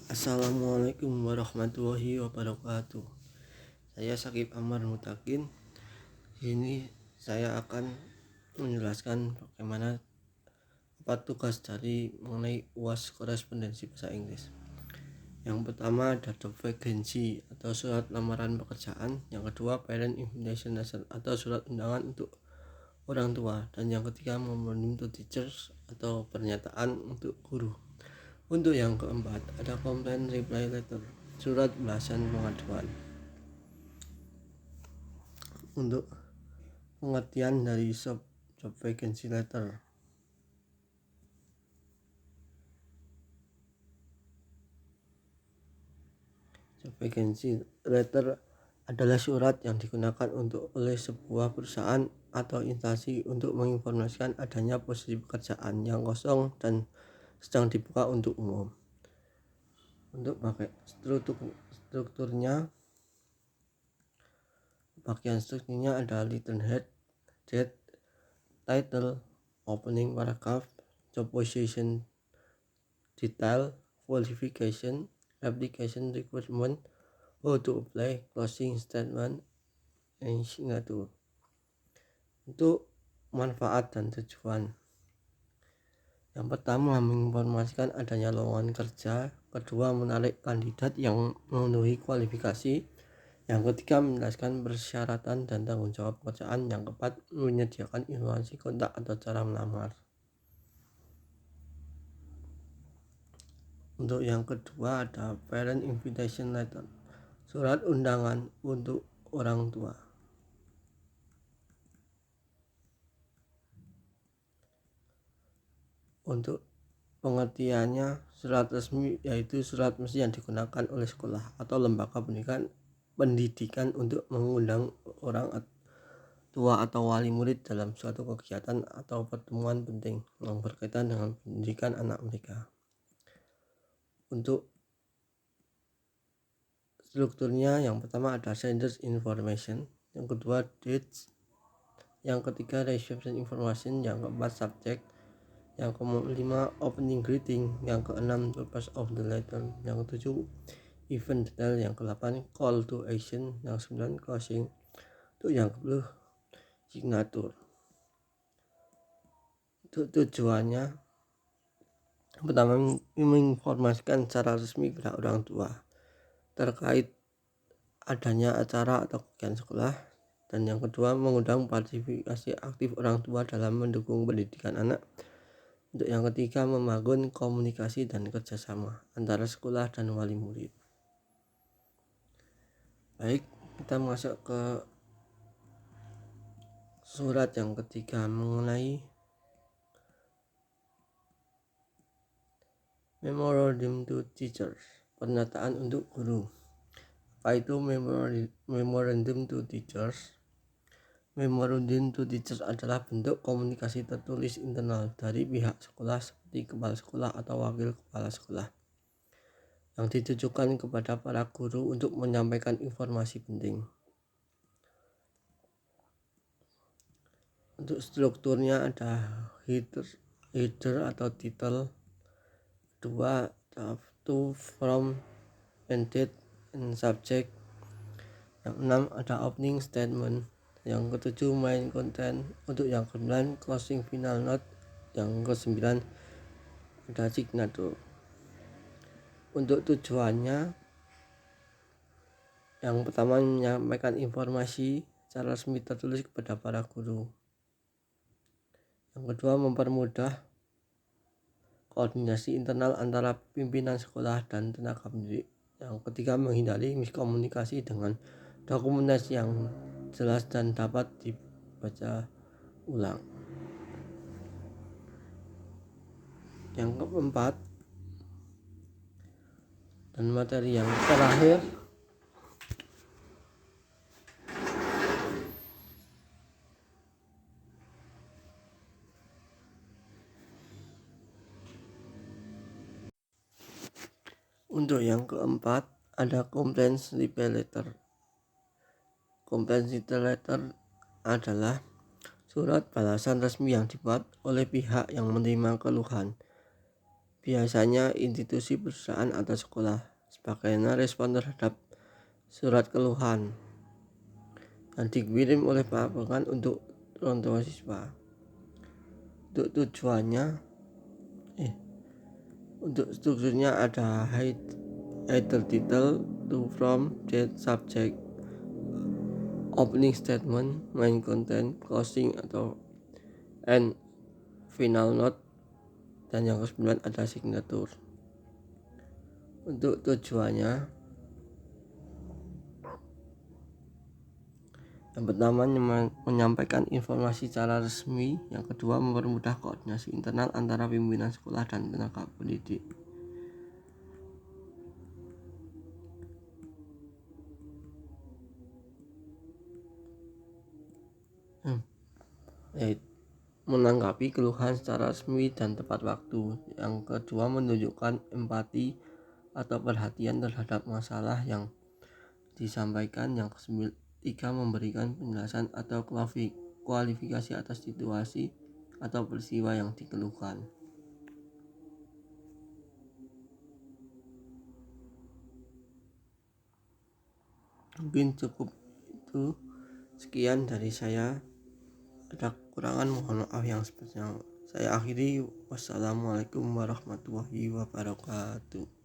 Assalamualaikum warahmatullahi wabarakatuh. Saya Sakib Amar Mutakin. Ini saya akan menjelaskan bagaimana tugas dari mengenai UAS korespondensi bahasa Inggris. Yang pertama ada job vacancy atau surat lamaran pekerjaan. Yang kedua parent invitation letter atau surat undangan untuk orang tua. Dan yang ketiga memorandum to teachers atau pernyataan untuk guru. Untuk yang keempat ada complaint reply letter, surat balasan pengaduan. Untuk pengertian dari job vacancy letter, job vacancy letter adalah surat yang digunakan oleh sebuah perusahaan atau instansi untuk menginformasikan adanya posisi pekerjaan yang kosong dan sedang dibuka untuk umum. Untuk strukturnya, bagian strukturnya ada letterhead, date, title, opening paragraph, job position, detail, qualification, application requirement, how to apply, closing statement, and signature. Untuk manfaat dan tujuan, yang pertama menginformasikan adanya lowongan kerja, kedua menarik kandidat yang memenuhi kualifikasi, yang ketiga menjelaskan persyaratan dan tanggung jawab pekerjaan, yang keempat menyediakan informasi kontak atau cara melamar. Untuk yang kedua ada parent invitation letter, surat undangan untuk orang tua. Untuk pengertiannya, surat resmi yaitu surat resmi yang digunakan oleh sekolah atau lembaga pendidikan untuk mengundang orang tua atau wali murid dalam suatu kegiatan atau pertemuan penting yang berkaitan dengan pendidikan anak mereka. Untuk strukturnya, yang pertama ada senders information, yang kedua dates, yang ketiga reception information, yang keempat subject, yang kelima opening greeting, yang keenam purpose of the letter, yang ketujuh event detail, yang ke-8 call to action, yang 9 closing, untuk yang ke-10 signature. Untuk tujuannya, pertama menginformasikan secara resmi kepada orang tua terkait adanya acara atau kegiatan sekolah, dan yang kedua mengundang partisipasi aktif orang tua dalam mendukung pendidikan anak. Untuk yang ketiga membangun komunikasi dan kerjasama antara sekolah dan wali murid. Baik, kita masuk ke surat yang ketiga mengenai memorandum to teachers, pernyataan untuk guru. Apa itu memorandum to teachers? Memorandum to teachers adalah bentuk komunikasi tertulis internal dari pihak sekolah seperti kepala sekolah atau wakil kepala sekolah yang ditujukan kepada para guru untuk menyampaikan informasi penting. Untuk strukturnya ada header atau title, kedua to, from, and date, and subject, yang 6 ada opening statement, yang ke-7 main content, untuk yang ke-9 closing final note, yang ke-9 ada signature. Untuk tujuannya, yang pertama menyampaikan informasi secara resmi tertulis kepada para guru, yang kedua mempermudah koordinasi internal antara pimpinan sekolah dan tenaga pendidik, yang ketiga menghindari miskomunikasi dengan dokumentasi yang jelas dan dapat dibaca ulang, yang keempat dan materi yang terakhir untuk yang keempat ada complaint reply letter. Complaint reply letter adalah surat balasan resmi yang dibuat oleh pihak yang menerima keluhan biasanya institusi, perusahaan, atau sekolah. Sebagainya respon terhadap surat keluhan yang dikirim oleh pelaporan untuk orang tua siswa. Untuk tujuannya, untuk strukturnya ada header title, to, from, date, subject, opening statement, main content, closing atau and final note, dan yang ke-9 ada signature. Untuk tujuannya, yang pertama menyampaikan informasi secara resmi, yang kedua mempermudah koordinasi internal antara pimpinan sekolah dan tenaga pendidik. Menanggapi keluhan secara resmi dan tepat waktu. Yang kedua menunjukkan empati atau perhatian terhadap masalah yang disampaikan. Yang ketiga memberikan penjelasan atau kualifikasi atas situasi atau peristiwa yang dikeluhkan. Mungkin cukup itu, sekian dari saya. Ada kekurangan mohon maaf yang sebesar. Saya akhiri, wassalamualaikum warahmatullahi wabarakatuh.